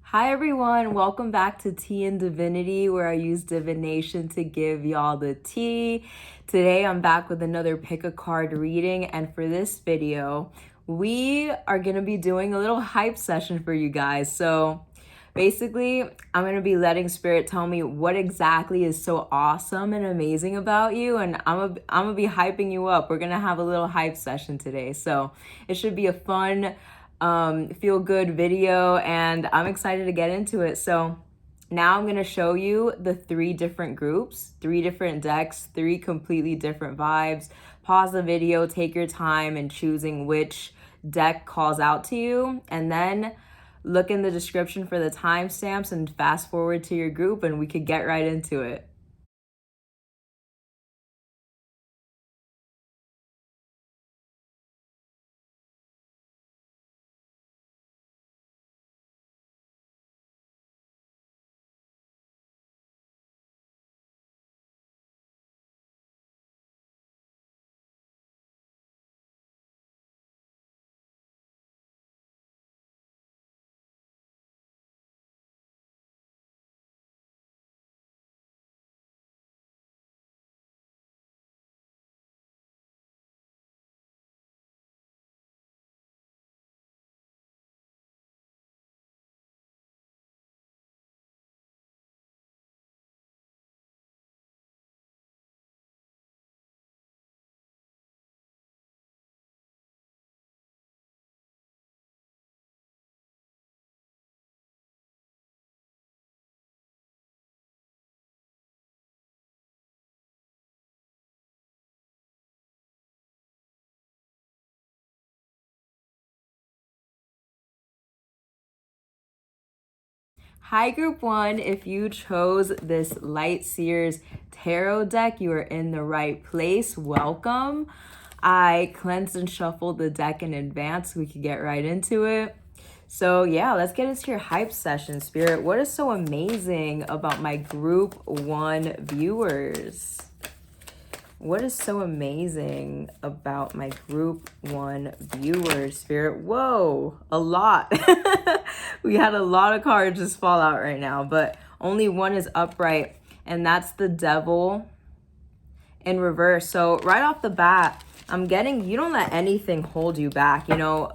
Hi everyone, welcome back to Tea and Divinity, where I use divination to give y'all the tea. Today I'm back with another pick a card reading, and for this video, we are going to be doing a little hype session for you guys. So basically, I'm going to be letting Spirit tell me what exactly is so awesome and amazing about you, and I'm going to be hyping you up. We're going to have a little hype session today, so it should be a fun feel good video, and I'm excited to get into it. So now I'm going to show you the 3 different groups, 3 different decks, 3 completely different vibes. Pause the video, take your time in choosing which deck calls out to you, and then look in the description for the timestamps and fast forward to your group, and we could get right into it. Hi group 1, if you chose this Light Seers tarot deck, you are in the right place. Welcome. I cleansed and shuffled the deck in advance so we could get right into it. So yeah, let's get into your hype session, Spirit. What is so amazing about my group 1 viewers? What is so amazing about my group 1 viewers, Spirit? Whoa, a lot. We had a lot of cards just fall out right now, but only one is upright, and that's the Devil in reverse. So right off the bat, I'm getting, you don't let anything hold you back. You know,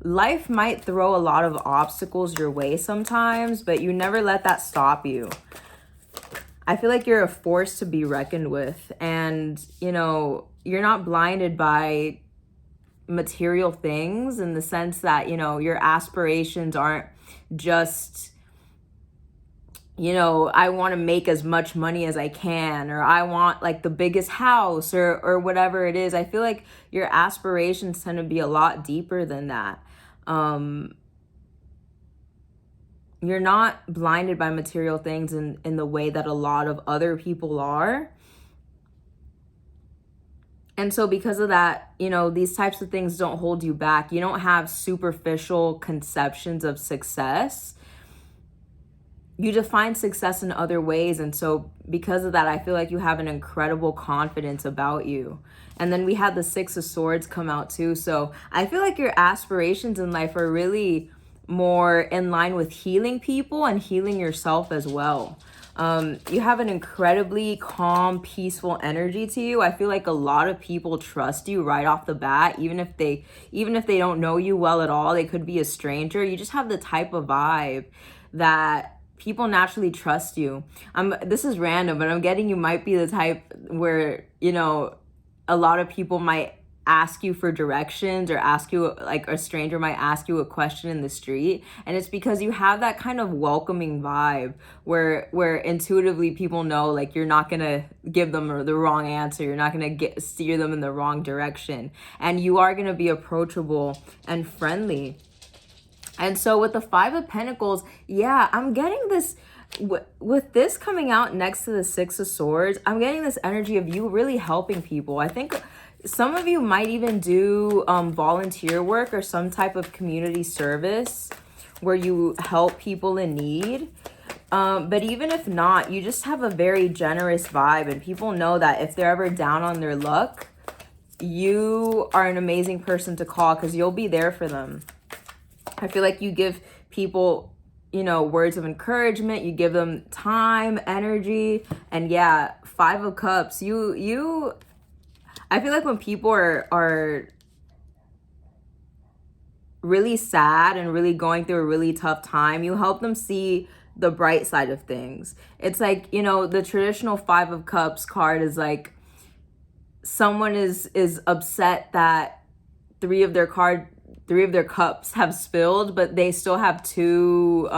life might throw a lot of obstacles your way sometimes, but you never let that stop you. I feel like you're a force to be reckoned with, and you know, you're not blinded by material things, in the sense that, you know, your aspirations aren't just, you know, I want to make as much money as I can, or I want like the biggest house, or whatever it is. I feel like your aspirations tend to be a lot deeper than that. You're not blinded by material things in the way that a lot of other people are. And so because of that, you know, these types of things don't hold you back. You don't have superficial conceptions of success. You define success in other ways. And so because of that, I feel like you have an incredible confidence about you. And then we had the 6 of Swords come out too. So I feel like your aspirations in life are really more in line with healing people and healing yourself as well. You have an incredibly calm, peaceful energy to you. I feel like a lot of people trust you right off the bat, even if they don't know you well at all. They could be a stranger. You just have the type of vibe that people naturally trust you. This is random, but I'm getting you might be the type where, you know, a lot of people might ask you for directions, or ask you, like a stranger might ask you a question in the street, and it's because you have that kind of welcoming vibe where intuitively people know, like, you're not gonna give them the wrong answer, you're not gonna steer them in the wrong direction, and you are gonna be approachable and friendly. And so with the 5 of Pentacles, yeah, I'm getting this, with this coming out next to the 6 of Swords, I'm getting this energy of you really helping people. I think some of you might even do volunteer work or some type of community service where you help people in need. But even if not, you just have a very generous vibe, and people know that if they're ever down on their luck, you are an amazing person to call because you'll be there for them. I feel like you give people you know, words of encouragement. You give them time, energy. And yeah, 5 of Cups. I feel like when people are really sad and really going through a really tough time, you help them see the bright side of things. It's like, you know, the traditional 5 of Cups card is like someone is upset that 3 of their cups have spilled, but they still have 2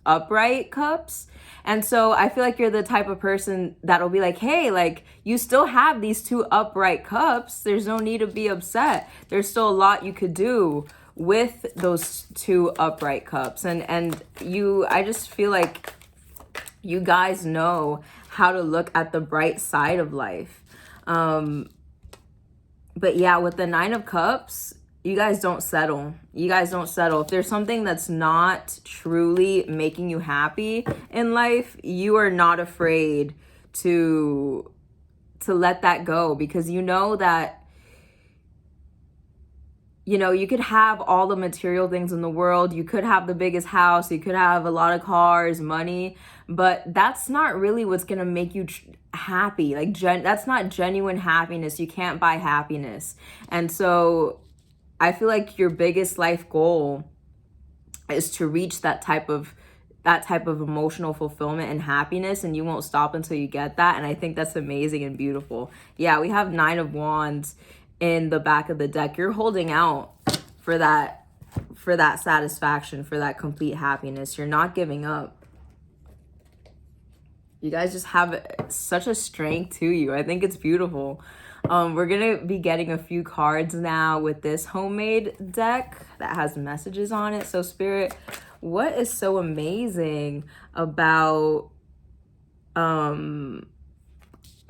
upright cups. And so I feel like you're the type of person that'll be like, hey, like, you still have these 2 upright cups. There's no need to be upset. There's still a lot you could do with those 2 upright cups. And I just feel like you guys know how to look at the bright side of life. But yeah, with the 9 of Cups, you guys don't settle. You guys don't settle. If there's something that's not truly making you happy in life, you are not afraid to let that go, because you know that, you know, you could have all the material things in the world. You could have the biggest house. You could have a lot of cars, money, but that's not really what's going to make you happy. Like, that's not genuine happiness. You can't buy happiness. And so I feel like your biggest life goal is to reach that type of emotional fulfillment and happiness, and you won't stop until you get that. And I think that's amazing and beautiful. Yeah, we have 9 of Wands in the back of the deck. You're holding out for that satisfaction, for that complete happiness. You're not giving up. You guys just have such a strength to you. I think it's beautiful. We're going to be getting a few cards now with this homemade deck that has messages on it. So Spirit, what is so amazing about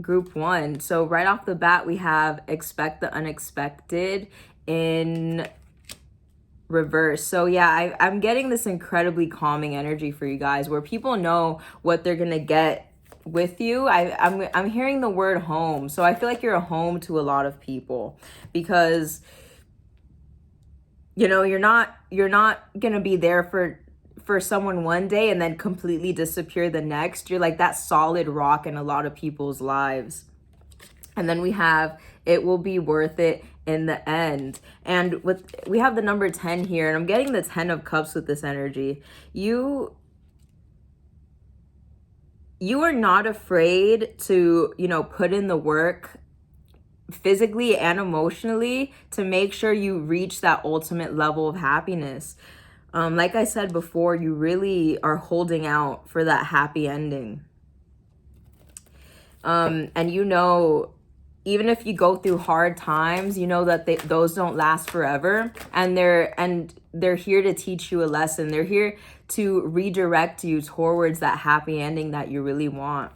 group 1? So right off the bat, we have expect the unexpected in reverse. So yeah, I'm getting this incredibly calming energy for you guys, where people know what they're going to get with you. I'm hearing the word home. So I feel like you're a home to a lot of people, because, you know, you're not going to be there for someone one day and then completely disappear the next. You're like that solid rock in a lot of people's lives. And then we have it will be worth it in the end. And we have the number 10 here, and I'm getting the 10 of Cups with this energy. You are not afraid to, you know, put in the work physically and emotionally to make sure you reach that ultimate level of happiness. Like I said before, you really are holding out for that happy ending. And you know, even if you go through hard times, you know that those don't last forever, and they're here to teach you a lesson. They're here to redirect you towards that happy ending that you really want.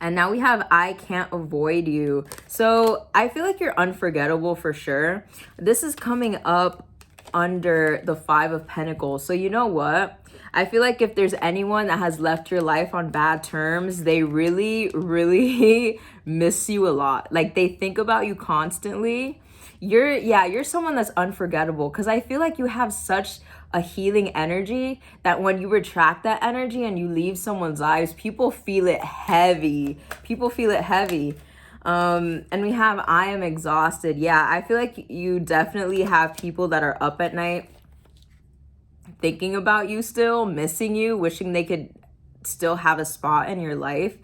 And now we have I can't avoid you. So I feel like you're unforgettable for sure. This is coming up under the 5 of Pentacles. So you know what? I feel like if there's anyone that has left your life on bad terms, they really, really miss you a lot. Like, they think about you constantly. You're someone that's unforgettable, because I feel like you have such a healing energy that when you retract that energy and you leave someone's lives, people feel it heavy. And we have I am exhausted. Yeah, I feel like you definitely have people that are up at night thinking about you still, missing you, wishing they could still have a spot in your life.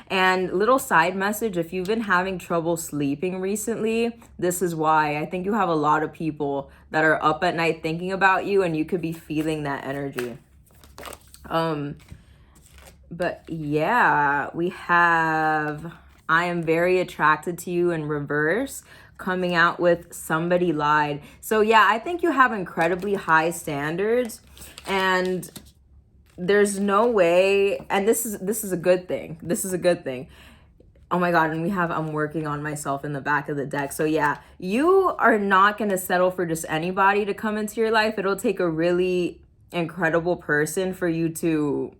And little side message, if you've been having trouble sleeping recently, this is why. I think you have a lot of people that are up at night thinking about you, and you could be feeling that energy. But yeah, we have I am very attracted to you in reverse, coming out with somebody lied. So yeah, I think you have incredibly high standards, and there's no way, and this is a good thing. This is a good thing. Oh my God, and we have I'm working on myself in the back of the deck. So yeah, you are not going to settle for just anybody to come into your life. It'll take a really incredible person for you to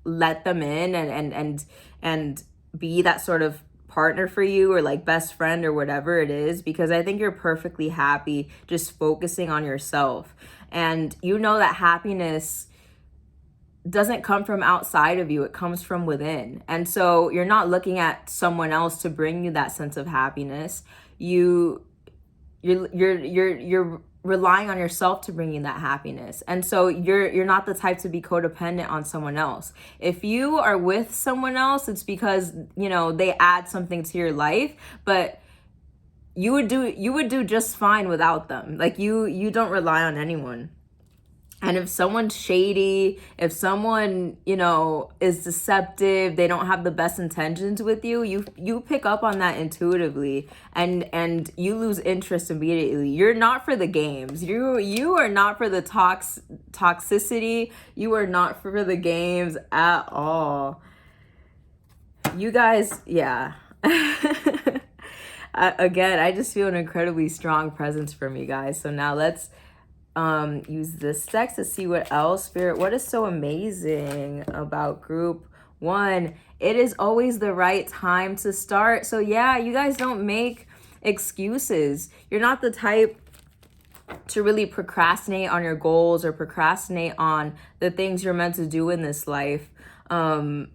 let them in and be that sort of partner for you, or like best friend, or whatever it is, because I think you're perfectly happy just focusing on yourself. And you know that happiness doesn't come from outside of you, it comes from within. And so you're not looking at someone else to bring you that sense of happiness. You're relying on yourself to bring you that happiness. And so you're not the type to be codependent on someone else. If you are with someone else, it's because, you know, they add something to your life, but you would do just fine without them. Like you don't rely on anyone. And if someone's shady, if someone, you know, is deceptive, they don't have the best intentions with you, you pick up on that intuitively, and you lose interest immediately. You're not for the games. You are not for the toxicity. You are not for the games at all. You guys, yeah. Again, I just feel an incredibly strong presence from you guys. So now let's use this deck to see what else. Spirit, what is so amazing about group 1? It is always the right time to start. So yeah, you guys don't make excuses. You're not the type to really procrastinate on your goals or procrastinate on the things you're meant to do in this life. Yeah,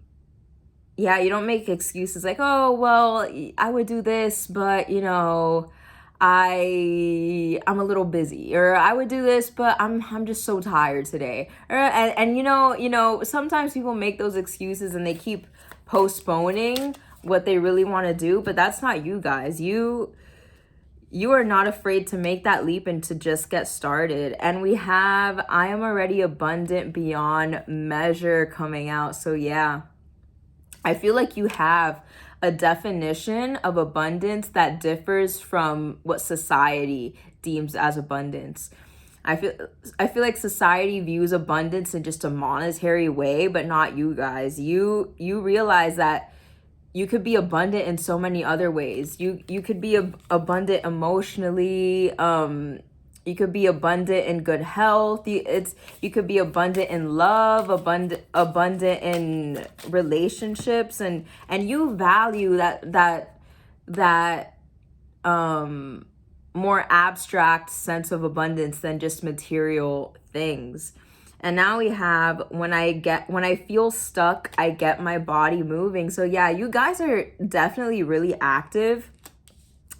you don't make excuses like, oh, well, I would do this, but, you know, I'm a little busy, or I would do this, but I'm just so tired today. And you know, sometimes people make those excuses and they keep postponing what they really want to do, but that's not you guys. You are not afraid to make that leap and to just get started. And we have I am already abundant beyond measure coming out. So yeah, I feel like you have a definition of abundance that differs from what society deems as abundance. I feel like society views abundance in just a monetary way, but not you guys. You realize that you could be abundant in so many other ways. You could be abundant emotionally. You could be abundant in good health. You could be abundant in love, abundant in relationships, and you value that more abstract sense of abundance than just material things. And now we have when I feel stuck, I get my body moving. So yeah, you guys are definitely really active.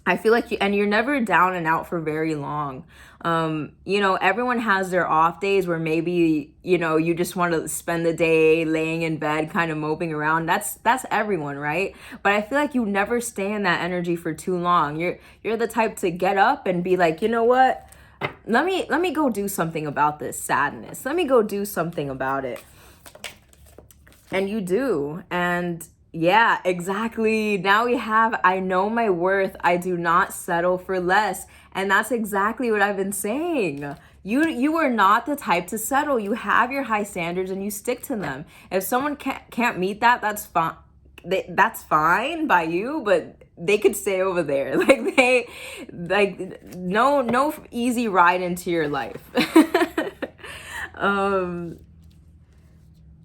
I feel like you're never down and out for very long. You know, everyone has their off days where maybe, you know, you just want to spend the day laying in bed, kind of moping around. That's everyone, right? But I feel like you never stay in that energy for too long. You're the type to get up and be like, you know what? Let me go do something about this sadness. Let me go do something about it. And you do. And yeah, exactly. Now we have, I know my worth. I do not settle for less. And that's exactly what I've been saying. You are not the type to settle. You have your high standards and you stick to them. If someone can't meet that, that's fine. That's fine by you, but they could stay over there. No easy ride into your life.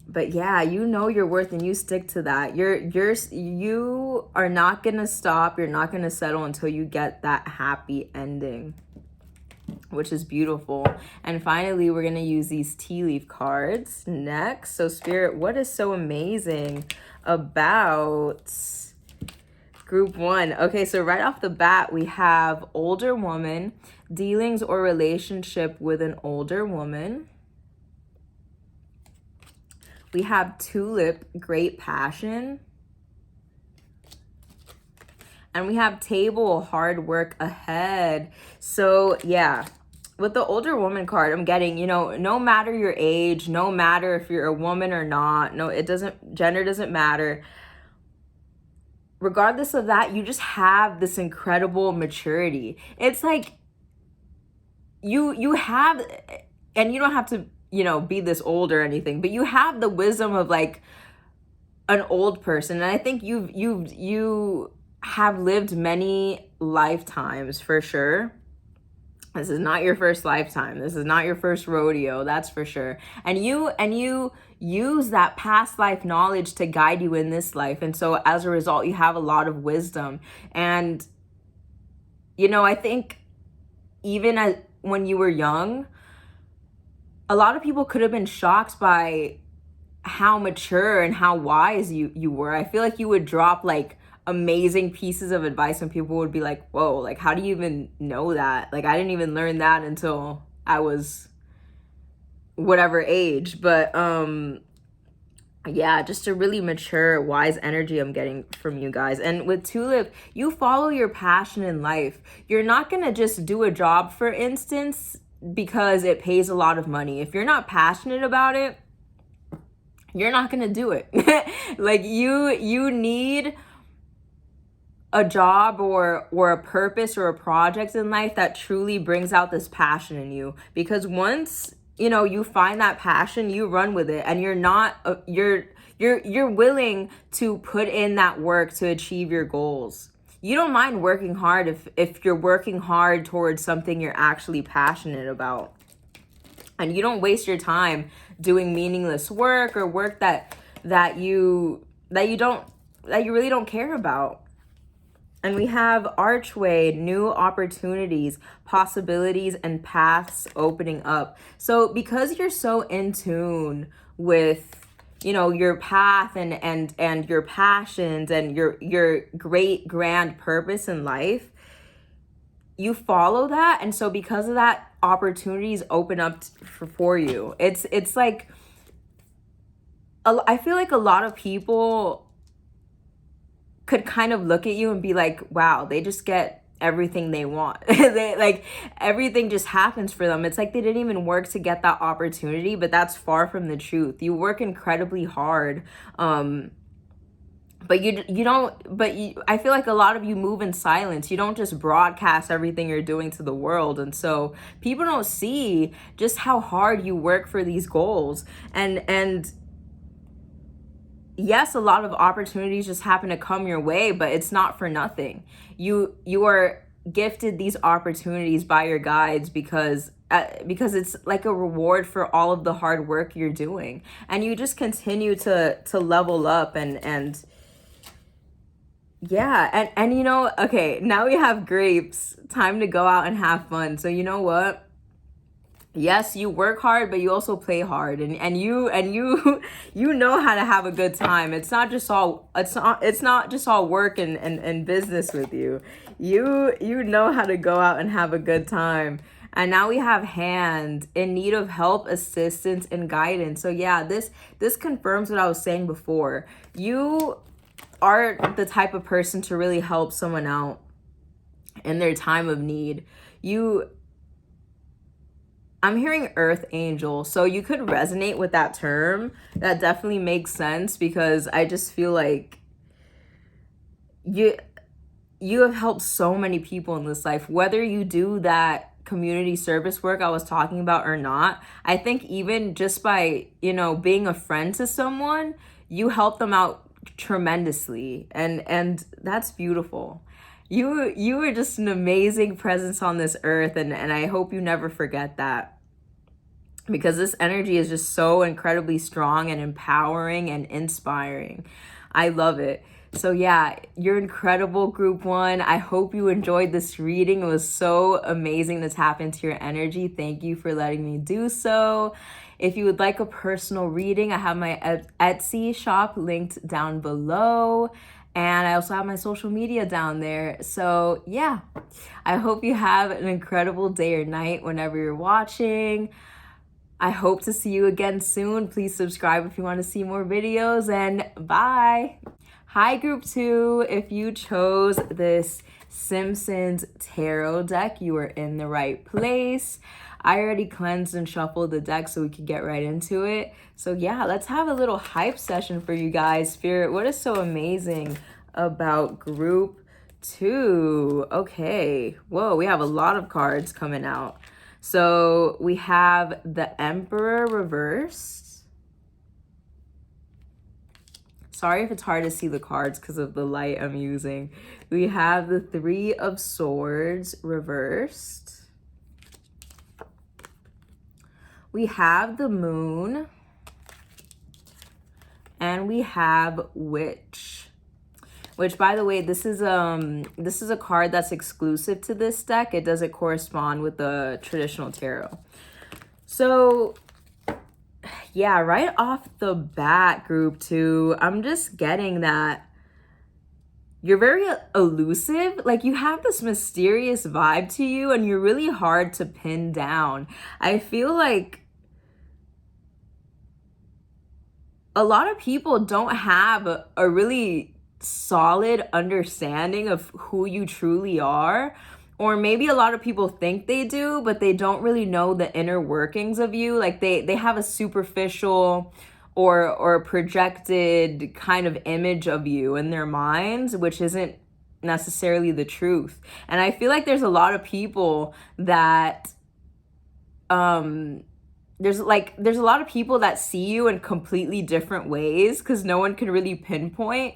But yeah, you know your worth and you stick to that. You are not gonna stop. You're not gonna settle until you get that happy ending, which is beautiful. And finally, we're gonna use these tea leaf cards next. So Spirit, what is so amazing about group 1? Okay, so right off the bat, we have older woman, dealings or relationship with an older woman. We have tulip, great passion. And we have table, hard work ahead. So yeah, with the older woman card, I'm getting, you know, no matter your age, no matter if you're a woman or not, gender doesn't matter. Regardless of that, you just have this incredible maturity. It's like you have, and you don't have to, you know, be this old or anything, but you have the wisdom of like an old person. And I think you have lived many lifetimes for sure. This is not your first lifetime. This is not your first rodeo, that's for sure. And you use that past life knowledge to guide you in this life. And so as a result, you have a lot of wisdom. And I think even when you were young, a lot of people could have been shocked by how mature and how wise you were. I feel like you would drop like amazing pieces of advice and people would be like, whoa, like how do you even know that? Like I didn't even learn that until I was whatever age. But yeah, just a really mature, wise energy I'm getting from you guys. And with Tulip, you follow your passion in life. You're not gonna just do a job, for instance, because it pays a lot of money. If you're not passionate about it, you're not gonna do it. Like you need a job or a purpose or a project in life that truly brings out this passion in you. Because once you find that passion, you run with it, and you're willing to put in that work to achieve your goals. You don't mind working hard if you're working hard towards something you're actually passionate about. And you don't waste your time doing meaningless work or work that you really don't care about. And we have archway, new opportunities, possibilities, and paths opening up. So because you're so in tune with, your path and your passions and your great grand purpose in life, you follow that. And so because of that, opportunities open up for you. It's like, I feel like a lot of people could kind of look at you and be like, wow, they just get everything they want. They like everything just happens for them. It's like they didn't even work to get that opportunity, but that's far from the truth. You work incredibly hard. But I feel like a lot of you move in silence. You don't just broadcast everything you're doing to the world. And so people don't see just how hard you work for these goals. And yes, a lot of opportunities just happen to come your way, but it's not for nothing. You are gifted these opportunities by your guides because it's like a reward for all of the hard work you're doing. And you just continue to level up and yeah, and okay, now we have grapes. Time to go out and have fun. So you know what? Yes, you work hard, but you also play hard, and you know how to have a good time. It's not just all work and business with you. You know how to go out and have a good time. And now we have hand, in need of help, assistance, and guidance. So yeah, this confirms what I was saying before. You are the type of person to really help someone out in their time of need. I'm hearing earth angel, so you could resonate with that term. That definitely makes sense, because I just feel like you have helped so many people in this life, whether you do that community service work I was talking about or not. I think even just by, being a friend to someone, you help them out tremendously, and that's beautiful. You are just an amazing presence on this earth, and I hope you never forget that, because this energy is just so incredibly strong and empowering and inspiring. I love it. So yeah, you're incredible, group 1. I hope you enjoyed this reading. It was so amazing to tap into your energy. Thank you for letting me do so. If you would like a personal reading, I have my Etsy shop linked down below. And I also have my social media down there. So yeah, I hope you have an incredible day or night whenever you're watching. I hope to see you again soon. Please subscribe if you want to see more videos, and bye. Hi, group 2. If you chose this Simpsons tarot deck, you are in the right place. I already cleansed and shuffled the deck so we could get right into it. So yeah, let's have a little hype session for you guys. Spirit, what is so amazing about group 2? Okay, whoa, we have a lot of cards coming out. So we have the Emperor reversed. Sorry if it's hard to see the cards because of the light I'm using. We have the Three of Swords reversed. We have the Moon. And we have Witch. Which, by the way, this is a card that's exclusive to this deck. It doesn't correspond with the traditional tarot. So, yeah, right off the bat, group 2, I'm just getting that you're very elusive. Like, you have this mysterious vibe to you, and you're really hard to pin down. I feel like a lot of people don't have a really solid understanding of who you truly are. Or maybe a lot of people think they do, but they don't really know the inner workings of you. Like, they have a superficial or projected kind of image of you in their minds, which isn't necessarily the truth. And I feel like there's a lot of people that there's a lot of people that see you in completely different ways, because no one can really pinpoint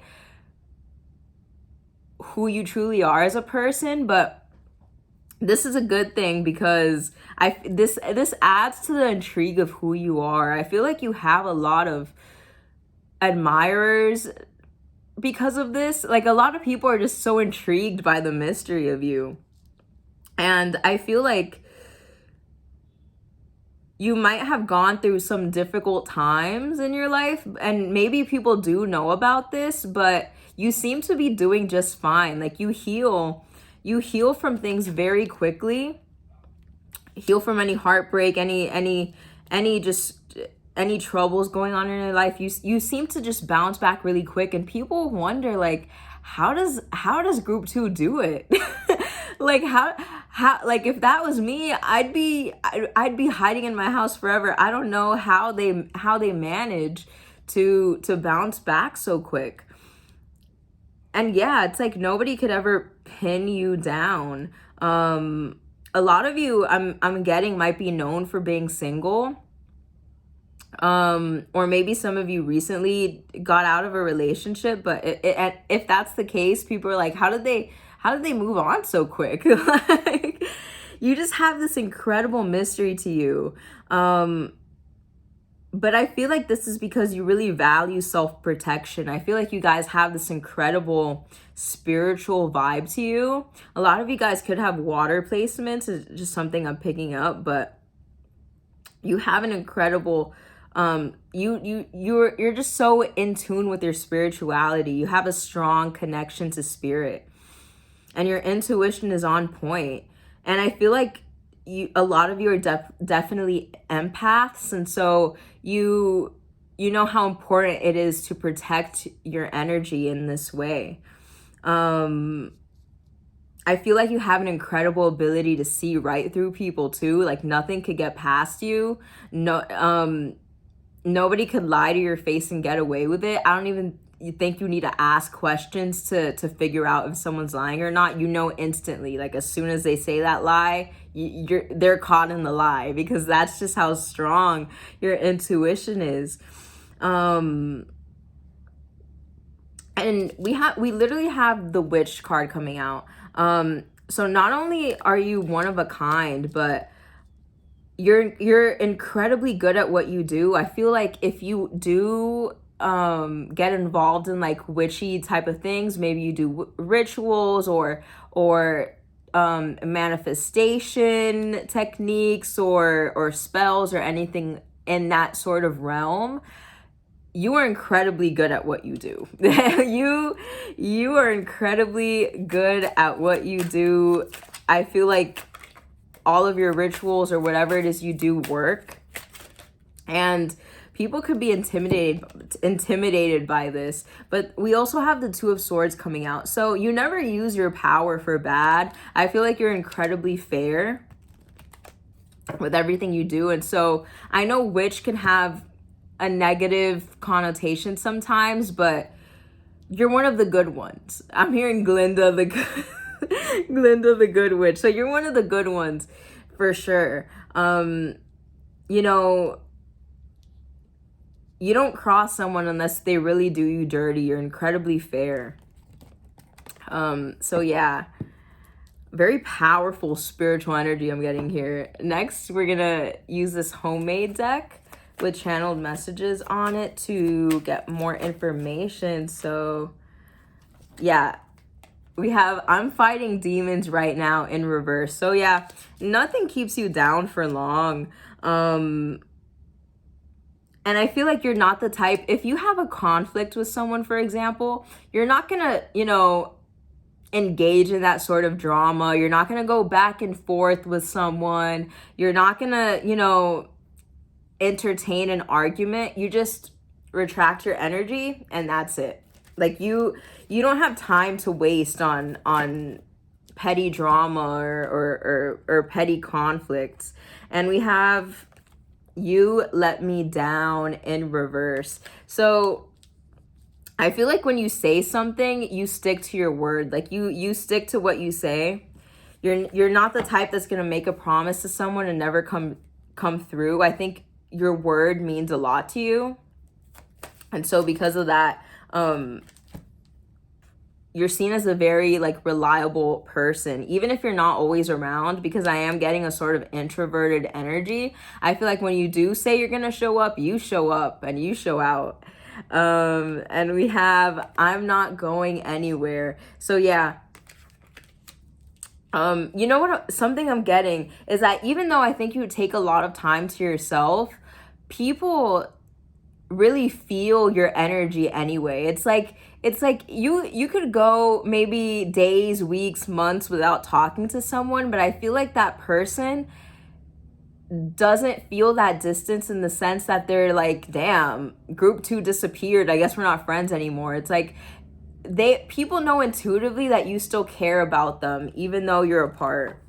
who you truly are as a person. But this is a good thing, because this adds to the intrigue of who you are. I feel like you have a lot of admirers because of this. Like, a lot of people are just so intrigued by the mystery of you. And I feel like you might have gone through some difficult times in your life, and maybe people do know about this, but you seem to be doing just fine. Like, you heal from things very quickly. Heal from any heartbreak, any troubles going on in your life. You seem to just bounce back really quick, and people wonder, like, how does group 2 do it? Like, how like, if that was me, I'd be hiding in my house forever. I don't know how they manage to bounce back so quick. And yeah, it's like nobody could ever pin you down. A lot of you, I'm getting, might be known for being single. Or maybe some of you recently got out of a relationship, but if that's the case, people are like, how did they move on so quick? Like, you just have this incredible mystery to you. But I feel like this is because you really value self-protection. I feel like you guys have this incredible spiritual vibe to you. A lot of you guys could have water placements. It's just something I'm picking up, but you have an incredible you're just so in tune with your spirituality. You have a strong connection to spirit, and your intuition is on point. And I feel like a lot of you are definitely empaths, and so you know how important it is to protect your energy in this way. I feel like you have an incredible ability to see right through people too. Like, nothing could get past you. Nobody could lie to your face and get away with it. I don't even think you need to ask questions to figure out if someone's lying or not. You know instantly. Like, as soon as they say that lie, they're caught in the lie, because that's just how strong your intuition is. And we literally have the Witch card coming out. So not only are you one of a kind, but you're incredibly good at what you do. I feel like if you do get involved in like witchy type of things, maybe you do rituals or manifestation techniques or spells or anything in that sort of realm, you are incredibly good at what you do. you are incredibly good at what you do. I feel like all of your rituals or whatever it is you do work. And people could be intimidated by this. But we also have the Two of Swords coming out. So you never use your power for bad. I feel like you're incredibly fair with everything you do. And so I know witch can have a negative connotation sometimes, but you're one of the good ones. I'm hearing Glinda the good Glinda the good witch. So you're one of the good ones for sure. You know, you don't cross someone unless they really do you dirty. You're incredibly fair. So yeah. Very powerful spiritual energy I'm getting here. Next, we're gonna use this homemade deck with channeled messages on it to get more information. So yeah, we have I'm fighting demons right now in reverse. So yeah, nothing keeps you down for long. And I feel like you're not the type, if you have a conflict with someone, for example, you're not gonna, engage in that sort of drama. You're not gonna go back and forth with someone. You're not gonna, entertain an argument. You just retract your energy and that's it. Like you don't have time to waste on petty drama or petty conflicts. And we have you let me down in reverse. So I feel like when you say something, you stick to your word. Like you stick to what you say. You're not the type that's gonna make a promise to someone and never come through. I think your word means a lot to you. And so because of that, you're seen as a very like reliable person, even if you're not always around, because I am getting a sort of introverted energy. I feel like when you do say you're gonna show up and you show out. And we have I'm not going anywhere. So yeah, you know what, something I'm getting is that even though I think you take a lot of time to yourself, people really feel your energy anyway. It's like you could go maybe days, weeks, months without talking to someone, but I feel like that person doesn't feel that distance in the sense that they're like, damn, group 2 disappeared, I guess we're not friends anymore. It's like people know intuitively that you still care about them even though you're apart.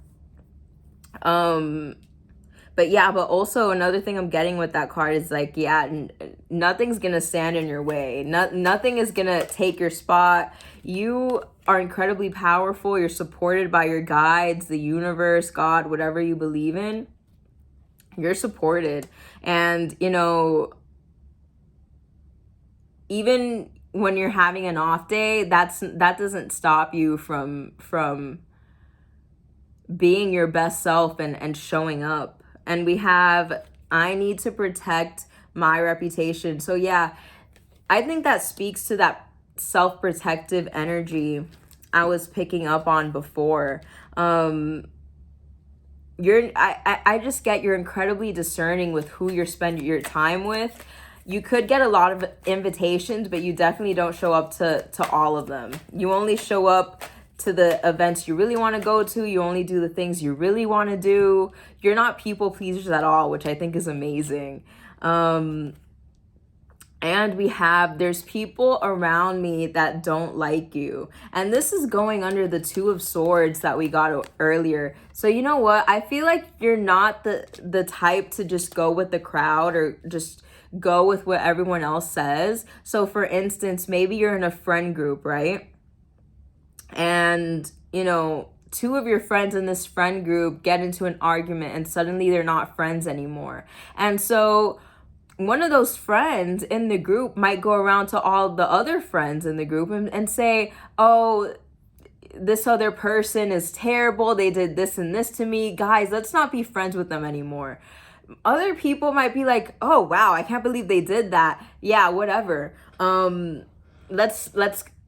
But yeah, but also another thing I'm getting with that card is like, yeah, nothing's gonna stand in your way. Nothing is gonna take your spot. You are incredibly powerful. You're supported by your guides, the universe, God, whatever you believe in. You're supported. And, even when you're having an off day, that doesn't stop you from being your best self and showing up. And we have I need to protect my reputation. So yeah, I think that speaks to that self-protective energy I was picking up on before. I just get you're incredibly discerning with who you're spending your time with. You could get a lot of invitations, but you definitely don't show up to all of them. You only show up to the events you really want to go to. You only do the things you really want to do. You're not people pleasers at all, which I think is amazing. And there's people around me that don't like you. And this is going under the 2 of Swords that we got earlier. So you know what? I feel like you're not the type to just go with the crowd or just go with what everyone else says. So for instance, maybe you're in a friend group, right? And, 2 of your friends in this friend group get into an argument and suddenly they're not friends anymore. And so one of those friends in the group might go around to all the other friends in the group and say, oh, this other person is terrible. They did this and this to me. Guys, let's not be friends with them anymore. Other people might be like, oh, wow, I can't believe they did that. Yeah, whatever. Let's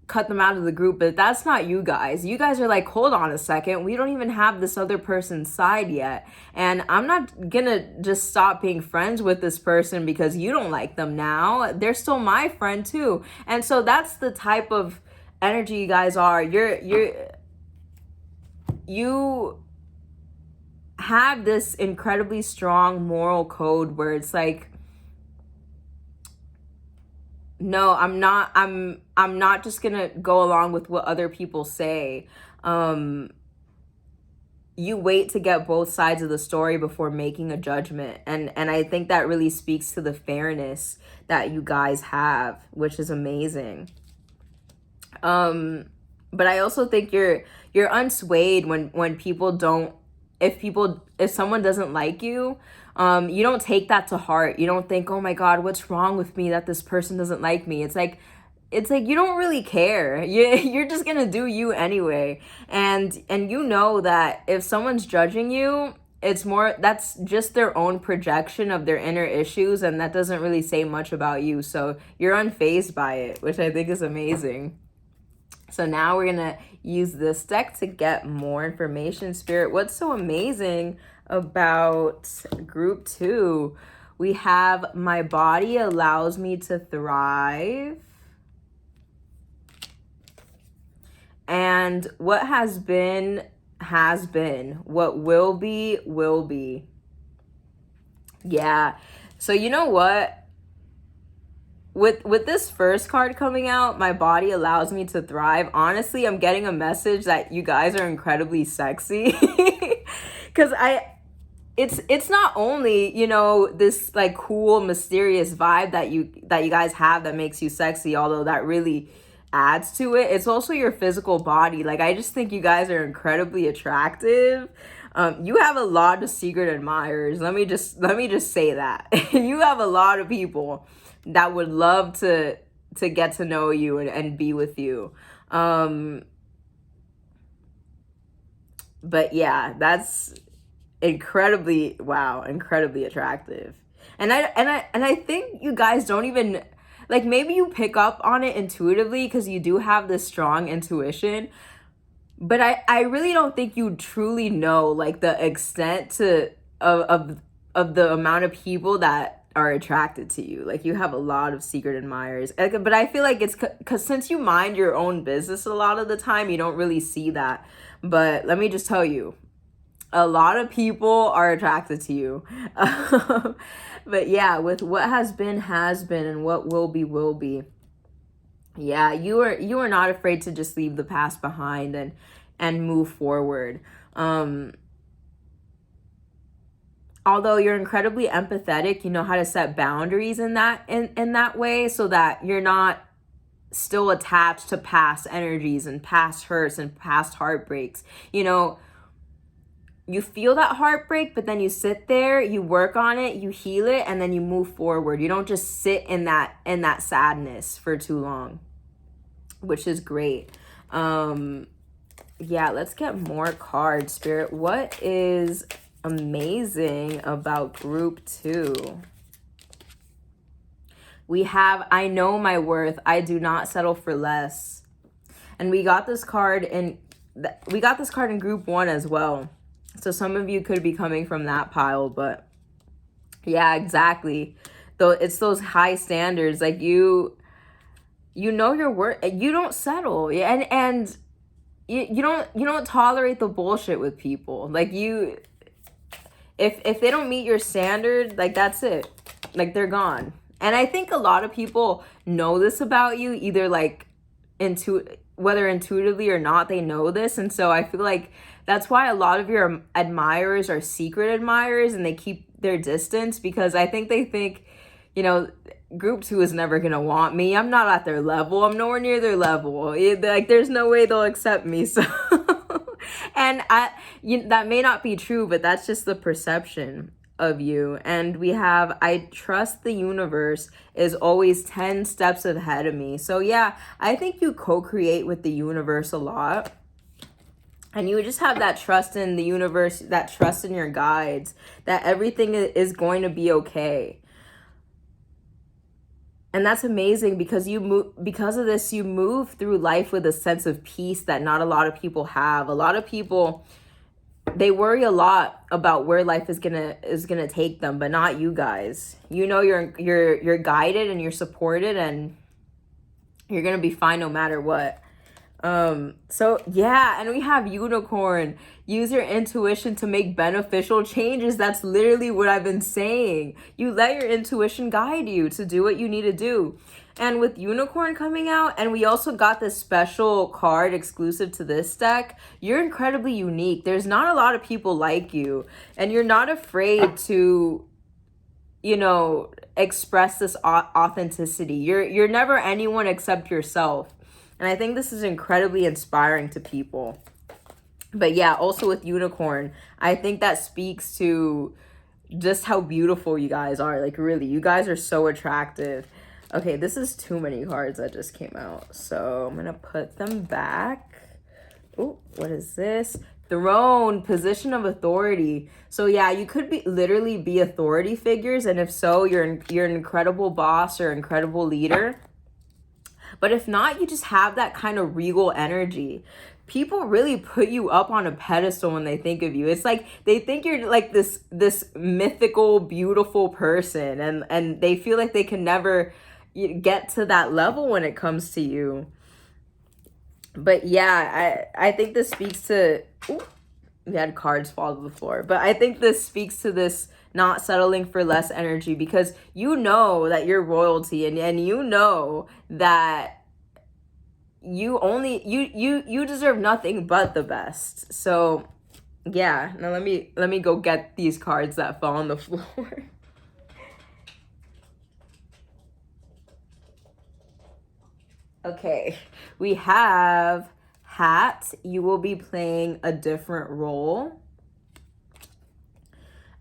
cut them out of the group. But that's not you guys. You guys are like, hold on a second. We don't even have this other person's side yet. And I'm not gonna just stop being friends with this person because you don't like them now. They're still my friend too. And so that's the type of energy you guys are. You have this incredibly strong moral code where it's like, no, I'm not just gonna go along with what other people say. You wait to get both sides of the story before making a judgment. And I think that really speaks to the fairness that you guys have, which is amazing. But I also think you're unswayed when people don't, if someone doesn't like you, you don't take that to heart. You don't think, oh my God, what's wrong with me that this person doesn't like me? It's like, it's like you don't really care. You're just gonna do you anyway. And you know that if someone's judging you, it's more, that's just their own projection of their inner issues, and that doesn't really say much about you. So you're unfazed by it, which I think is amazing. So now we're gonna use this deck to get more information. Spirit, what's so amazing about group 2? We have my body allows me to thrive. And what has been, has been. What will be, will be. Yeah. So you know what? With this first card coming out, my body allows me to thrive. Honestly, I'm getting a message that you guys are incredibly sexy. Because it's not only, you know, this like cool, mysterious vibe that you guys have that makes you sexy, although that really adds to it. It's also your physical body. Like, I just think you guys are incredibly attractive. You have a lot of secret admirers. Let me just say that. You have a lot of people that would love to get to know you and be with you. But yeah, that's incredibly attractive. And I think you guys don't even, like, maybe you pick up on it intuitively because you do have this strong intuition, but I really don't think you truly know like the extent of the amount of people that are attracted to you. Like, you have a lot of secret admirers. But I feel like it's because since you mind your own business a lot of the time, you don't really see that. But let me just tell you, a lot of people are attracted to you. But yeah, with what has been, and what will be. Yeah, you are not afraid to just leave the past behind and move forward. Although you're incredibly empathetic, you know how to set boundaries in that way, so that you're not still attached to past energies and past hurts and past heartbreaks. You know, you feel that heartbreak, but then you sit there, you work on it, you heal it, and then you move forward. You don't just sit in that sadness for too long, which is great. Yeah, let's get more cards, Spirit. What is amazing about group 2? We have, I know my worth. I do not settle for less. And we got this card in group 1 as well. So some of you could be coming from that pile, but yeah, exactly. Though it's those high standards, like you know your worth. You don't settle, and you don't tolerate the bullshit with people. Like, if they don't meet your standard, like, that's it. Like, they're gone. And I think a lot of people know this about you, either like whether intuitively or not, they know this. And so I feel like that's why a lot of your admirers are secret admirers and they keep their distance, because I think they think, you know, group 2 is never going to want me. I'm not at their level. I'm nowhere near their level. Like, there's no way they'll accept me. So, and that may not be true, but that's just the perception of you. And we have, I trust the universe is always 10 steps ahead of me. So yeah, I think you co-create with the universe a lot. And you just have that trust in the universe, that trust in your guides, that everything is going to be okay. And that's amazing, because because of this, you move through life with a sense of peace that not a lot of people have. A lot of people, they worry a lot about where life is gonna take them, but not you guys. You know, you're guided and you're supported, and you're gonna be fine no matter what. So yeah, and we have unicorn. Use your intuition to make beneficial changes. That's literally what I've been saying. You let your intuition guide you to do what you need to do. And with unicorn coming out, and we also got this special card exclusive to this deck, you're incredibly unique. There's not a lot of people like you, and you're not afraid to, you know, express this authenticity. You're never anyone except yourself. And I think this is incredibly inspiring to people. But yeah, also with unicorn, I think that speaks to just how beautiful you guys are. Like, really, you guys are so attractive. Okay, this is too many cards that just came out. So I'm going to put them back. Oh, what is this? Throne, position of authority. So yeah, you could be literally be authority figures. And if so, you're an incredible boss or incredible leader. But if not, you just have that kind of regal energy. People really put you up on a pedestal when they think of you. It's like they think you're like this mythical, beautiful person, and they feel like they can never get to that level when it comes to you. But yeah, I think this speaks to, ooh, we had cards fall to the floor, but I think this speaks to this not settling for less energy, because you know that you're royalty, and you know that you deserve nothing but the best. So yeah, now let me go get these cards that fell on the floor. Okay, we have hat. You will be playing a different role.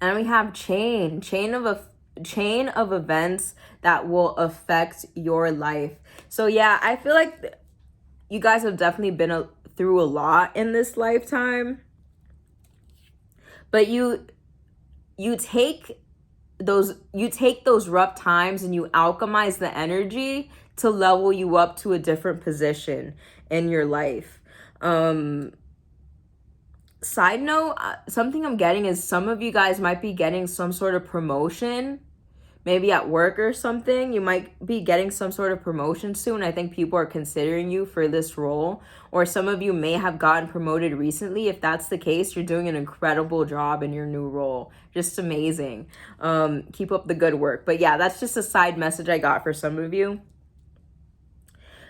And we have chain of events that will affect your life. So yeah, I feel like you guys have definitely been through a lot in this lifetime, but you take those rough times and you alchemize the energy to level you up to a different position in your life. Side note, something I'm getting is some of you guys might be getting some sort of promotion, maybe at work or something. You might be getting some sort of promotion soon. I think people are considering you for this role, or some of you may have gotten promoted recently. If that's the case, you're doing an incredible job in your new role. Just amazing. Keep up the good work. But yeah, that's just a side message I got for some of you.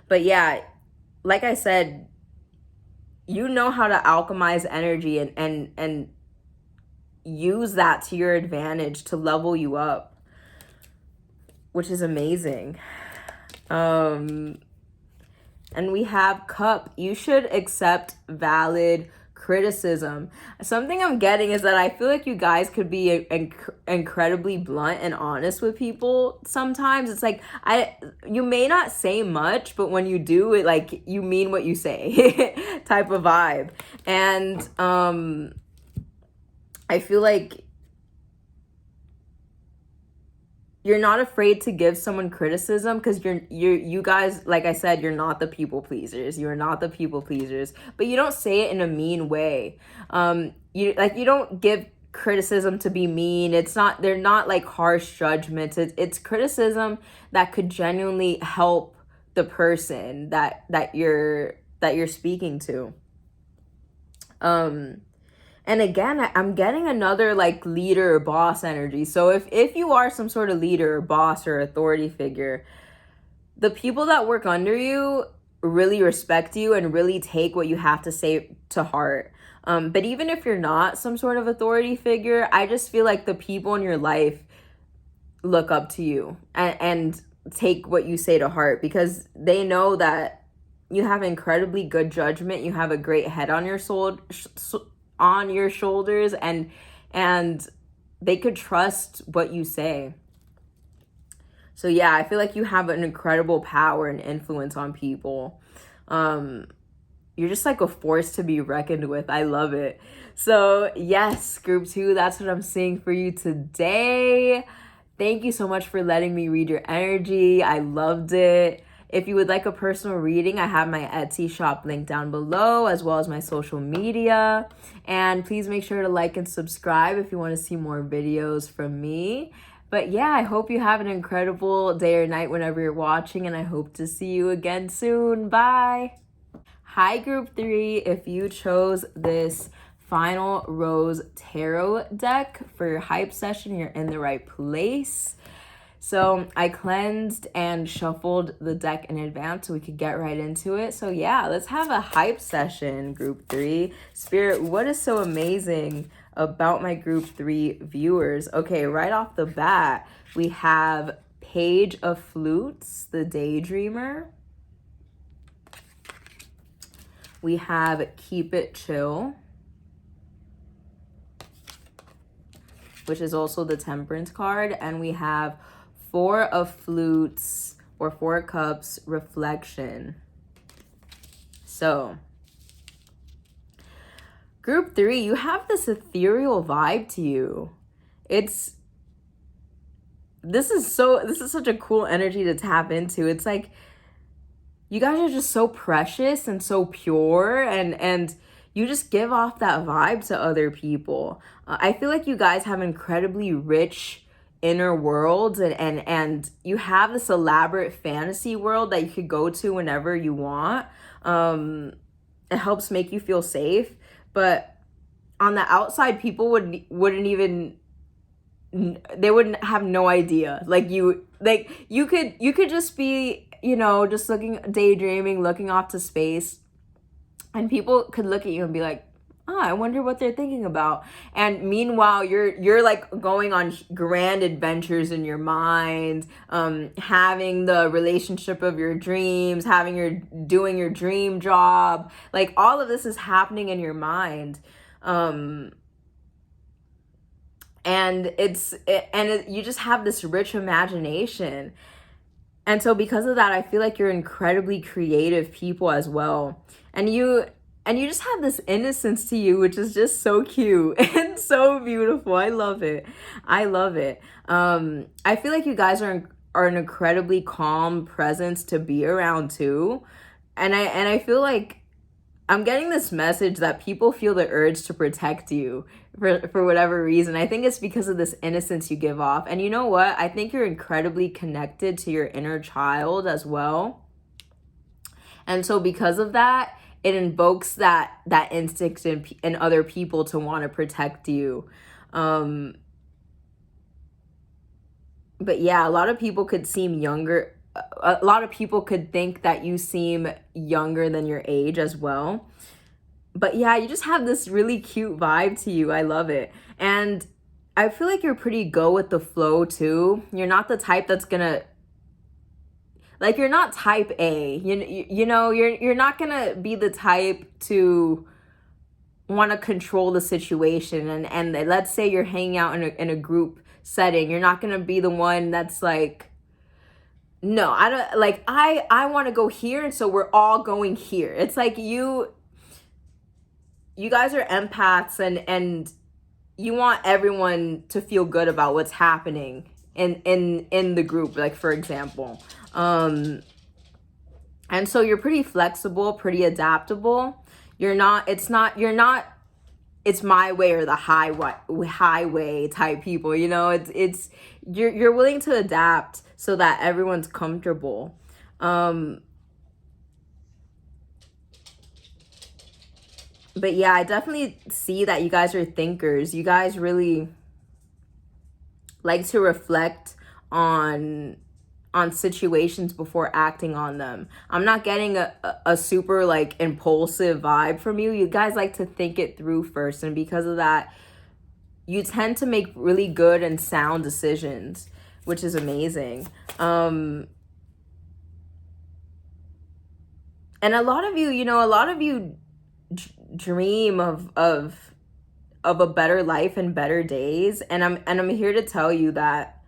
But yeah, like I said, you know how to alchemize energy and use that to your advantage to level you up, which is amazing. And we have cup. You should accept valid criticism. Something I'm getting is that I feel like you guys could be incredibly blunt and honest with people sometimes. It's like you may not say much, but when you do it, like you mean what you say type of vibe. And I feel like you're not afraid to give someone criticism, because you guys, like I said, you're not the people pleasers. You're not the people pleasers, but you don't say it in a mean way. You don't give criticism to be mean. They're not like harsh judgments. It's criticism that could genuinely help the person that you're speaking to. And again, I'm getting another like leader or boss energy. So if you are some sort of leader or boss or authority figure, the people that work under you really respect you and really take what you have to say to heart. But even if you're not some sort of authority figure, I just feel like the people in your life look up to you and take what you say to heart, because they know that you have incredibly good judgment. You have a great head on your shoulders, and they could trust what you say. So yeah, I feel like you have an incredible power and influence on people. You're just like a force to be reckoned with. I love it. So yes, group 2, that's what I'm seeing for you today. Thank you so much for letting me read your energy. I loved it. If you would like a personal reading, I have my Etsy shop linked down below, as well as my social media. And please make sure to like and subscribe if you want to see more videos from me. But yeah, I hope you have an incredible day or night whenever you're watching, and I hope to see you again soon. Bye. Hi, group 3. If you chose this Final Rose Tarot deck for your hype session, you're in the right place. So I cleansed and shuffled the deck in advance so we could get right into it. So yeah, let's have a hype session, group 3. Spirit, what is so amazing about my group 3 viewers? Okay, right off the bat, we have Page of Flutes, the Daydreamer. We have Keep It Chill, which is also the Temperance card. And we have Four of Flutes, or Four of Cups reflection. So, group 3, you have this ethereal vibe to you. This is such a cool energy to tap into. It's like you guys are just so precious and so pure, and you just give off that vibe to other people. I feel like you guys have incredibly rich inner worlds, and you have this elaborate fantasy world that you could go to whenever you want. It helps make you feel safe, but on the outside, people wouldn't even, they wouldn't have no idea. You could just be, just daydreaming, looking off to space, and people could look at you and be like, I wonder what they're thinking about. And meanwhile, you're like going on grand adventures in your mind, having the relationship of your dreams, doing your dream job. Like, all of this is happening in your mind. And you just have this rich imagination. And so because of that, I feel like you're incredibly creative people as well. And you just have this innocence to you, which is just so cute and so beautiful. I love it. I feel like you guys are an incredibly calm presence to be around too. And I feel like I'm getting this message that people feel the urge to protect you for whatever reason. I think it's because of this innocence you give off. And you know what? I think you're incredibly connected to your inner child as well. And so because of that, it invokes that instinct in other people to want to protect you. But yeah, a lot of people could seem younger. A lot of people could think that you seem younger than your age as well. But yeah, you just have this really cute vibe to you. I love it. And I feel like you're pretty go with the flow too. You're not the type that's gonna, like, you're not type A. You're not gonna be the type to want to control the situation. And let's say you're hanging out in a group setting. You're not gonna be the one that's like, no, I don't, like, I want to go here, and so we're all going here. It's like you guys are empaths, and you want everyone to feel good about what's happening in the group, like, for example. And so you're pretty flexible, pretty adaptable. It's my way or the highway type people, you're willing to adapt so that everyone's comfortable. But yeah, I definitely see that you guys are thinkers. You guys really like to reflect on situations before acting on them. I'm not getting a super like impulsive vibe from you. You guys like to think it through first, and because of that, you tend to make really good and sound decisions, which is amazing. And a lot of you dream of a better life and better days, and I'm here to tell you that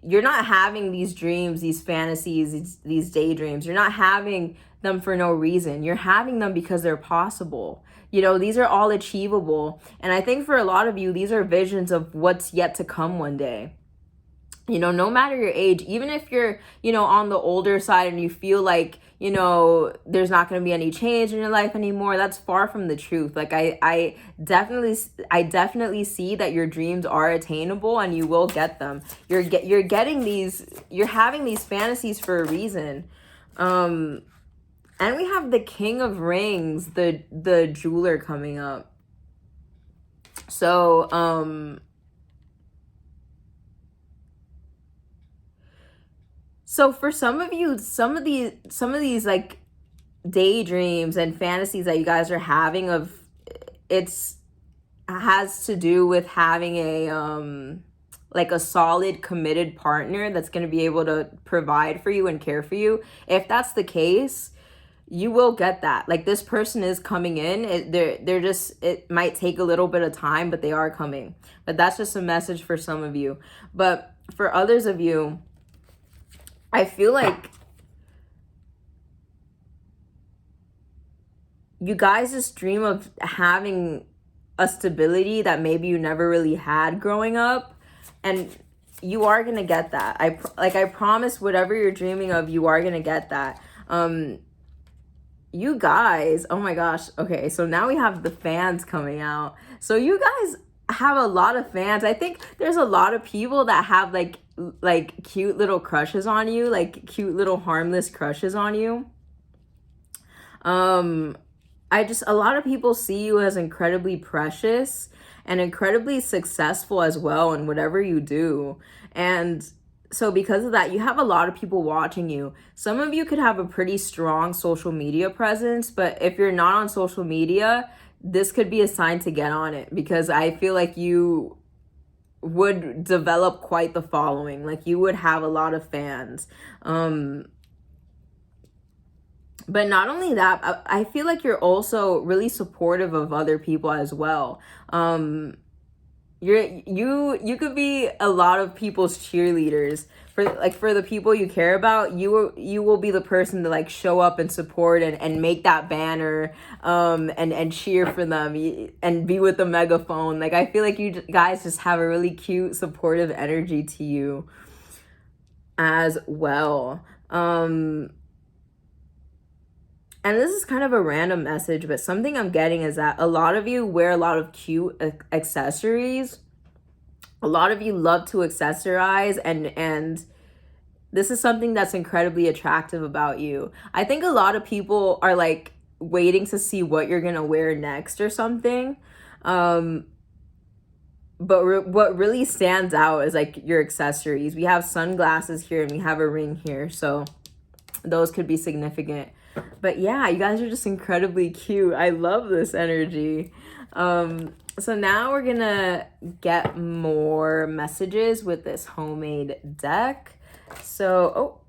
you're not having these dreams, these fantasies, these daydreams. You're not having them for no reason. You're having them because they're possible. These are all achievable. And I think for a lot of you, these are visions of what's yet to come one day. No matter your age, even if you're, on the older side and you feel like, there's not going to be any change in your life anymore, that's far from the truth. Like, I definitely see that your dreams are attainable and you will get them. You're having these fantasies for a reason. And we have the King of Rings, the jeweler, coming up. So, So for some of you, some of these like daydreams and fantasies that you guys are having has to do with having a like a solid, committed partner that's going to be able to provide for you and care for you. If that's the case, you will get that. Like, this person is coming in. It might take a little bit of time, but they are coming. But that's just a message for some of you. But for others of you, I feel like you guys just dream of having a stability that maybe you never really had growing up, and you are gonna get that. I promise, whatever you're dreaming of, you are gonna get that. You guys, oh my gosh. Okay, so now we have the fans coming out. So you guys have a lot of fans. I think there's a lot of people that have like cute little crushes on you, like cute little harmless crushes on you. A lot of people see you as incredibly precious and incredibly successful as well in whatever you do. And so because of that, you have a lot of people watching you. Some of you could have a pretty strong social media presence, but if you're not on social media, this could be a sign to get on it, because I feel like you would develop quite the following. Like, you would have a lot of fans. But not only that, I feel like you're also really supportive of other people as well. You could be a lot of people's cheerleaders. For the people you care about, you will be the person to like show up and support and make that banner, and cheer for them and be with the megaphone. Like, I feel like you guys just have a really cute, supportive energy to you as well. And this is kind of a random message, but something I'm getting is that a lot of you wear a lot of cute accessories. A lot of you love to accessorize, and this is something that's incredibly attractive about you. I think a lot of people are like waiting to see what you're gonna wear next or something. But what really stands out is like your accessories. We have sunglasses here and we have a ring here, so those could be significant. But yeah, you guys are just incredibly cute. I love this energy. So now we're gonna get more messages with this homemade deck. So,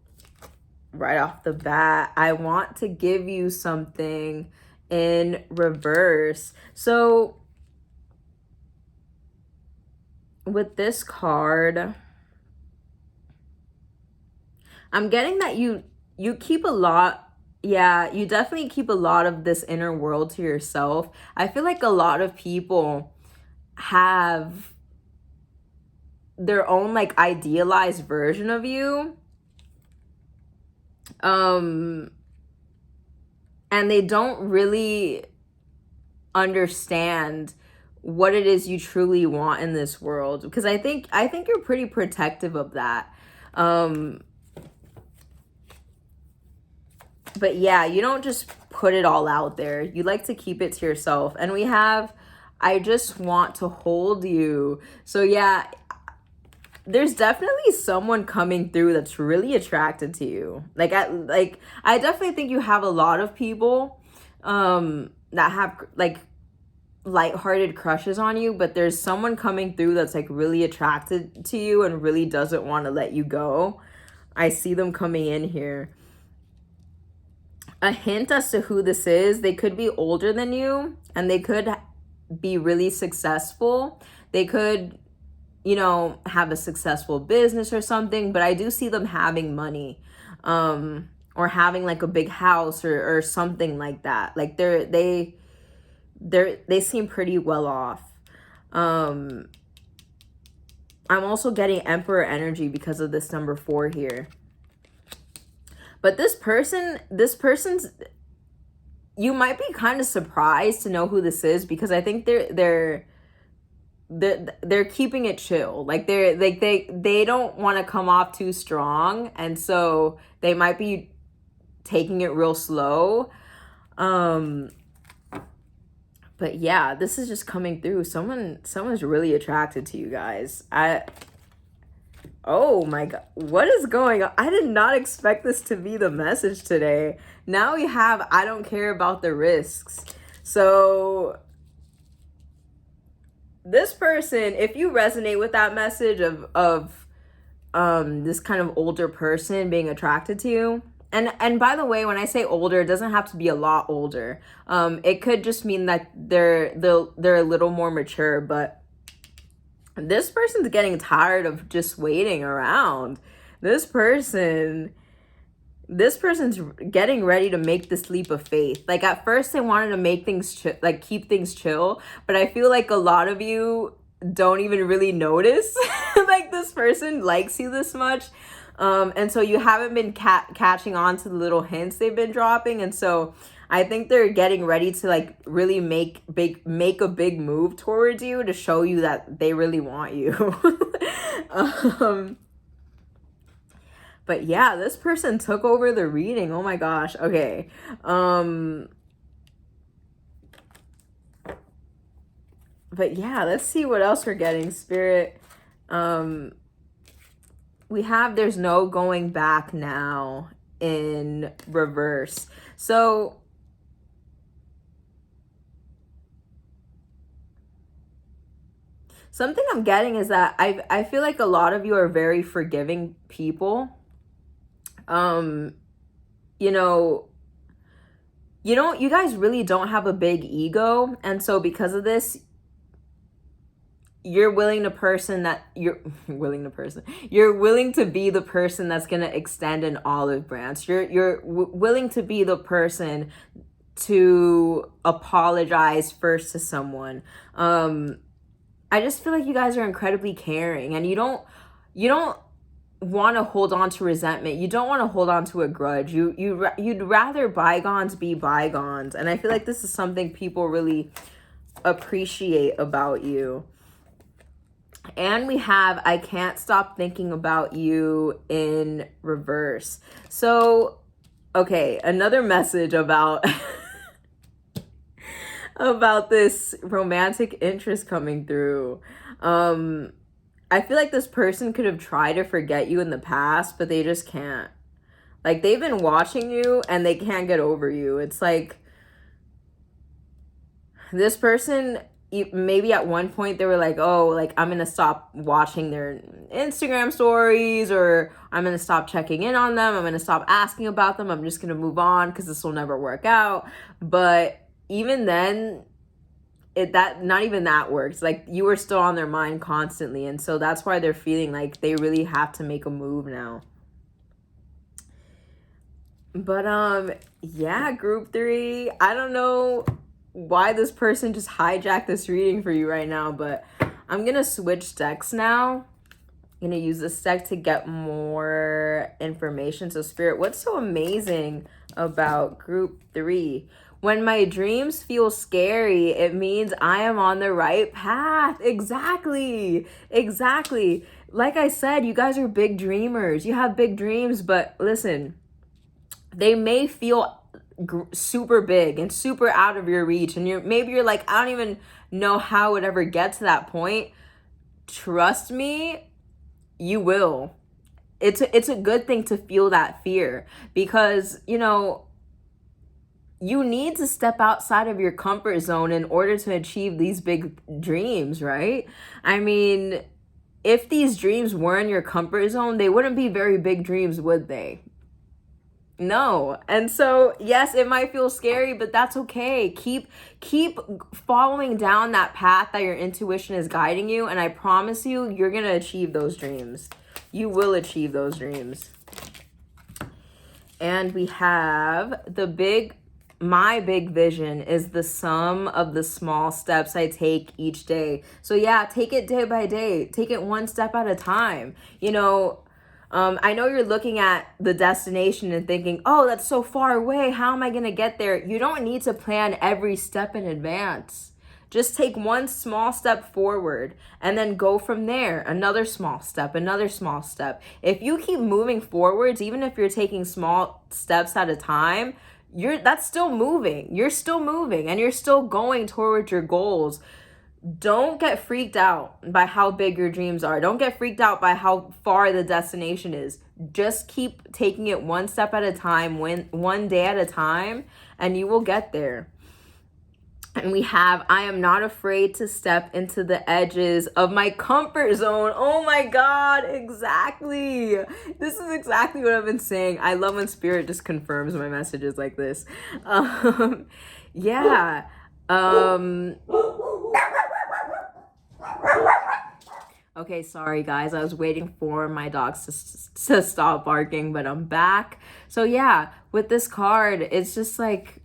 right off the bat, I want to give you something in reverse. So with this card, I'm getting that you keep a lot. Yeah, you definitely keep a lot of this inner world to yourself. I feel like a lot of people have their own like idealized version of you. And they don't really understand what it is you truly want in this world, because I think you're pretty protective of that. But yeah, you don't just put it all out there. You like to keep it to yourself. And we have, I just want to hold you. So yeah, there's definitely someone coming through that's really attracted to you. I definitely think you have a lot of people that have like lighthearted crushes on you, but there's someone coming through that's like really attracted to you and really doesn't want to let you go. I see them coming in here. A hint as to who this is: they could be older than you and they could be really successful. They could, have a successful business or something, but I do see them having money, or having like a big house or something like that. Like they seem pretty well off. I'm also getting Emperor energy because of this number 4 here. But this person's, you might be kind of surprised to know who this is, because I think they're keeping it chill. Like they don't want to come off too strong, and so they might be taking it real slow. But yeah, this is just coming through. Someone's really attracted to you guys. Oh my God, what is going on? I did not expect this to be the message today. Now we have, I don't care about the risks. So this person, if you resonate with that message of this kind of older person being attracted to you, and by the way, when I say older, it doesn't have to be a lot older. It could just mean that they're a little more mature, but this person's getting tired of just waiting around. This person this person's getting ready to make this leap of faith. Like at first they wanted to make things keep things chill, but I feel like a lot of you don't even really notice like this person likes you this much. And so you haven't been catching on to the little hints they've been dropping. And so I think they're getting ready to like really make a big move towards you to show you that they really want you. But yeah, this person took over the reading. Oh my gosh. Okay. But yeah, let's see what else we're getting, Spirit. We have there's no going back now in reverse. So something I'm getting is that I feel like a lot of you are very forgiving people. You know, you guys really don't have a big ego. And so because of this, you're willing to be the person that's going to extend an olive branch. You're willing to be the person to apologize first to someone. I just feel like you guys are incredibly caring, and you don't want to hold on to resentment. You don't want to hold on to a grudge. You'd rather bygones be bygones. And I feel like this is something people really appreciate about you. And we have I can't stop thinking about you in reverse. So, okay, another message about about this romantic interest coming through. I feel like this person could have tried to forget you in the past, but they just can't. Like, they've been watching you and they can't get over you. It's like this person, maybe at one point they were like, oh, like I'm gonna stop watching their Instagram stories, or I'm gonna stop checking in on them, I'm gonna stop asking about them, I'm just gonna move on because this will never work out. But even then, not even that works. Like, you were still on their mind constantly, and so that's why they're feeling like they really have to make a move now. But yeah, group 3, I don't know why this person just hijacked this reading for you right now, but I'm gonna switch decks now. I'm gonna use this deck to get more information. So Spirit, what's so amazing about group 3? When my dreams feel scary, it means I am on the right path. Exactly. Like I said, you guys are big dreamers. You have big dreams, but listen, they may feel super big and super out of your reach, and maybe you're like, I don't even know how it would ever get to that point. Trust me, you will. It's a good thing to feel that fear, because you need to step outside of your comfort zone in order to achieve these big dreams, right? I mean, if these dreams were in your comfort zone, they wouldn't be very big dreams, would they? No. And so, yes, it might feel scary, but that's okay. Keep following down that path that your intuition is guiding you, and I promise you, you're going to achieve those dreams. You will achieve those dreams. And we have my big vision is the sum of the small steps I take each day. So yeah, take it day by day. Take it one step at a time. I know you're looking at the destination and thinking, oh, that's so far away. How am I going to get there? You don't need to plan every step in advance. Just take one small step forward and then go from there. Another small step, another small step. If you keep moving forwards, even if you're taking small steps at a time, that's still moving. You're still moving and you're still going towards your goals. Don't get freaked out by how big your dreams are. Don't get freaked out by how far the destination is. Just keep taking it one step at a time, one day at a time, and you will get there. And we have, I am not afraid to step into the edges of my comfort zone. Oh my God, exactly. This is exactly what I've been saying. I love when Spirit just confirms my messages like this. Yeah. Okay, sorry guys. I was waiting for my dogs to stop barking, but I'm back. So yeah, with this card, it's just like,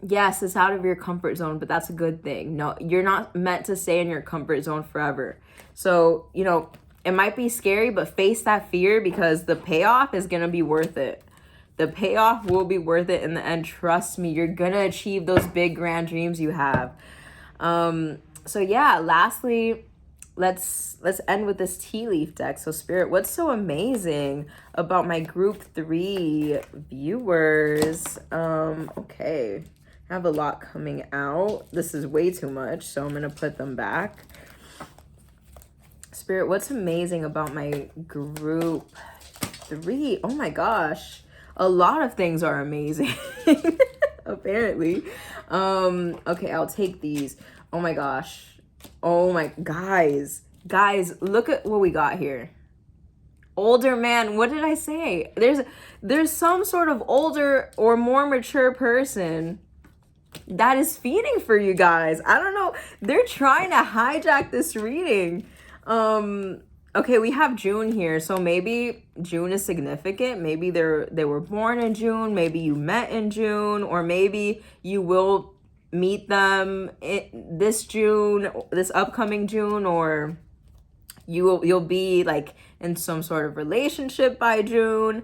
yes, it's out of your comfort zone, but that's a good thing. No, you're not meant to stay in your comfort zone forever. So, you know, it might be scary, but face that fear because the payoff is going to be worth it. The payoff will be worth it in the end. Trust me, you're going to achieve those big grand dreams you have. So yeah, lastly, let's end with this tea leaf deck. So Spirit, what's so amazing about my group 3 viewers? Okay. I have a lot coming out. This is way too much, so I'm going to put them back. Spirit, what's amazing about my group 3? Oh my gosh. A lot of things are amazing. Apparently. Okay, I'll take these. Oh my gosh. Oh my guys, look at what we got here. Older man. What did I say? There's some sort of older or more mature person that is feeding for you guys. I don't know. They're trying to hijack this reading. Okay, we have June here. So maybe June is significant. Maybe they were born in June. Maybe you met in June, or maybe you will meet them this June, this upcoming June, or you'll be like in some sort of relationship by June.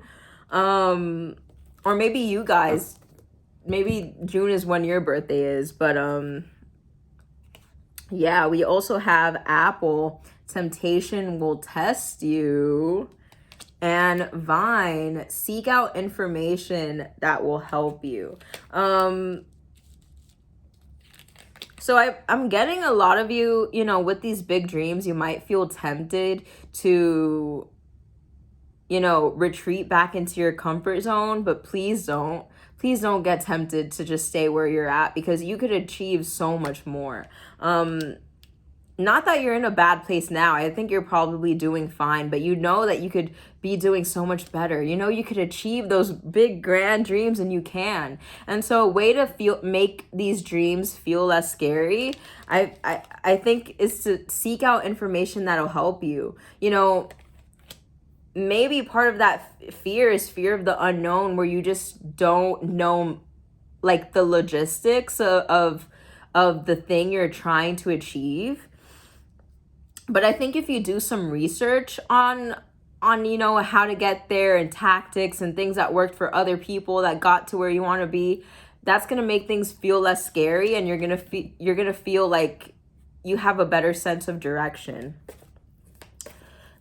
Or maybe you guys, maybe June is when your birthday is, but yeah, we also have Apple, temptation will test you, and Vine, seek out information that will help you. So I'm getting a lot of you, you know, with these big dreams, you might feel tempted to, you know, retreat back into your comfort zone, but please don't. Please don't get tempted to just stay where you're at, because you could achieve so much more. Not that you're in a bad place now. I think you're probably doing fine, but you know that you could be doing so much better. You know, you could achieve those big grand dreams, and you can. And so a way to make these dreams feel less scary, I think, is to seek out information that'll help you. You know, maybe part of that fear is fear of the unknown, where you just don't know like the logistics of the thing you're trying to achieve. But I think if you do some research on you know, how to get there, and tactics and things that worked for other people that got to where you want to be, that's going to make things feel less scary, and you're going to feel like you have a better sense of direction.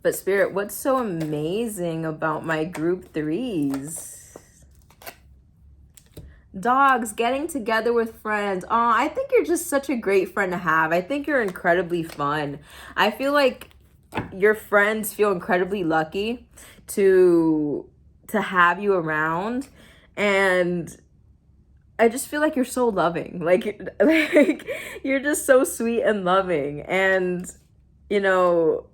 But Spirit, what's so amazing about my group 3s? Dogs, getting together with friends. Oh, I think you're just such a great friend to have. I think you're incredibly fun. I feel like your friends feel incredibly lucky to have you around, and I just feel like you're so loving. Like you're just so sweet and loving, and you know,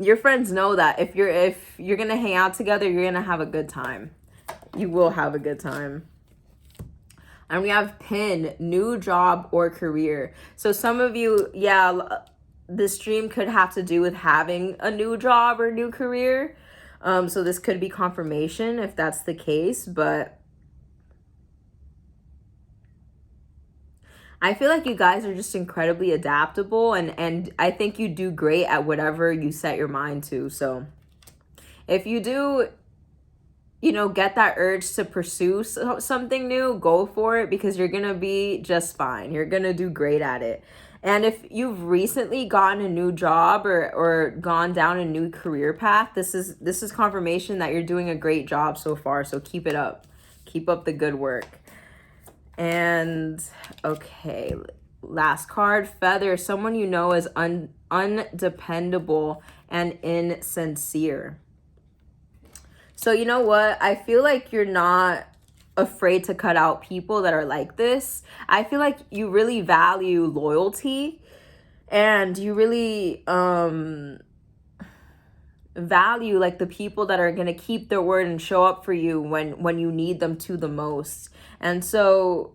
your friends know that if you're gonna hang out together, you're gonna have a good time. You will have a good time. And we have Pin, new job or career. So some of you, yeah, this dream could have to do with having a new job or new career. So this could be confirmation if that's the case, but I feel like you guys are just incredibly adaptable, and I think you do great at whatever you set your mind to. So if you do, you know, get that urge to pursue something new, go for it, because you're gonna be just fine. You're gonna do great at it. And if you've recently gotten a new job or gone down a new career path, this is confirmation that you're doing a great job so far. So keep it up. Keep up the good work. And okay, last card, Feather. Someone you know is undependable and insincere. So you know what? I feel like you're not afraid to cut out people that are like this. I feel like you really value loyalty, and you really value like the people that are going to keep their word and show up for you when you need them to the most. And so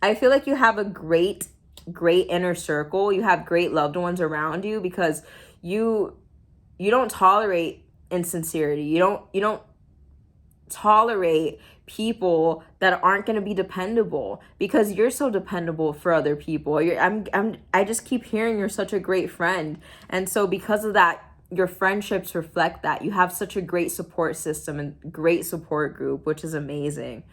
I feel like you have a great great inner circle. You have great loved ones around you, because you don't tolerate insincerity. You don't tolerate people that aren't going to be dependable, because you're so dependable for other people. I just keep hearing you're such a great friend. And so because of that, your friendships reflect that. You have such a great support system and great support group, which is amazing.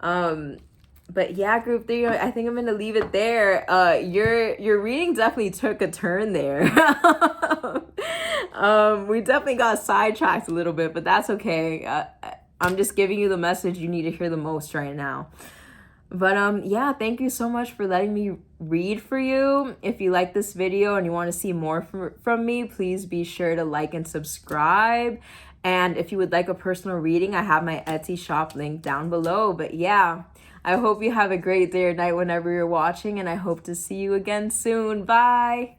But yeah, group 3, I think I'm going to leave it there. Your reading definitely took a turn there. We definitely got sidetracked a little bit, but that's okay. I'm just giving you the message you need to hear the most right now. But yeah, thank you so much for letting me read for you. If you like this video and you want to see more from me, please be sure to like and subscribe. And if you would like a personal reading, I have my Etsy shop link down below. But yeah, I hope you have a great day or night whenever you're watching, and I hope to see you again soon. Bye.